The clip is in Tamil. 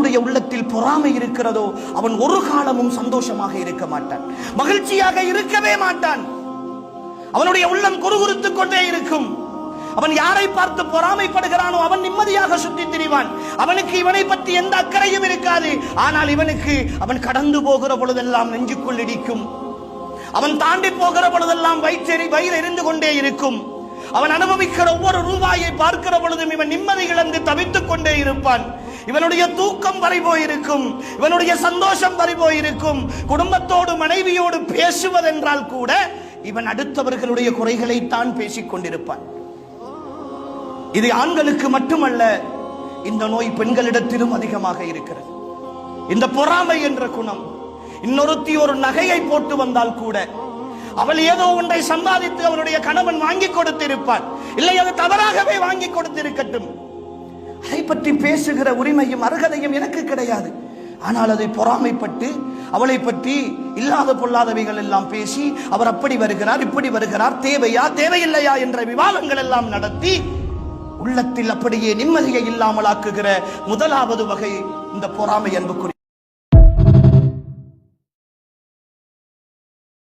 எவனுடைய உள்ளத்தில் பொறாமை இருக்கிறதோ அவன் ஒரு காலமும் சந்தோஷமாக இருக்க மாட்டான், மகிழ்ச்சியாக இருக்கவே மாட்டான். அவனுடைய உள்ளம் குறுகுறுத்துக் கொண்டே இருக்கும். அவன் யாரை பார்த்து பொறாமைப்படுகிறானோ அவன் நிம்மதியாக சுற்றி திரிவான். அவனுக்கு இவனை பற்றி எந்த அக்கறையும் இருக்காது. ஆனால் இவனுக்கு அவன் கடந்து போகிற பொழுதெல்லாம் நெஞ்சுக்குள் இடிக்கும். அவன் தாண்டி போகிற பொழுதெல்லாம் வயிறு எரிந்து கொண்டே இருக்கும். அவன் அனுபவிக்கிற ஒவ்வொரு ரூபாயை பார்க்கிற பொழுதும் இவன் நிம்மதி இழந்து தவித்துக் கொண்டே இருப்பான். இவனுடைய தூக்கம் பறிபோயிருக்கும், இவனுடைய சந்தோஷம் பறிபோயிருக்கும். குடும்பத்தோடு மனைவியோடு பேசுவதென்றால் கூட இவன் அடுத்தவர்களுடைய குறைகளைத்தான் பேசிக் கொண்டிருப்பான். இது ஆண்களுக்கு மட்டுமல்ல, இந்த நோய் பெண்களிடத்திலும் அதிகமாக இருக்கிறது. இந்த பொறாமை என்ற குணம். இன்னொருத்தி ஒரு நகையை போட்டு வந்தால் கூட அவள் ஏதோ ஒன்றை சம்பாதித்து அவளுடைய கணவன் வாங்கி கொடுத்திருப்பான், இல்லை அது தவறாகவே வாங்கி கொடுத்திருக்கட்டும், அதை பற்றி பேசுகிற உரிமையும் அருகதையும் எனக்கு கிடையாது. ஆனால் அதை பொறாமைப்பட்டு அவளை பற்றி இல்லாத பொல்லாதவைகள் எல்லாம் பேசி அவர் அப்படி வருகிறார் இப்படி வருகிறார், தேவையா தேவையில்லையா என்ற விவாதங்கள் எல்லாம் நடத்தி உள்ளத்தில் அப்படியே நிம்மதியை இல்லாமல் ஆக்குகிற முதலாவது வகை இந்த பொறாமை. அன்புக்குரிய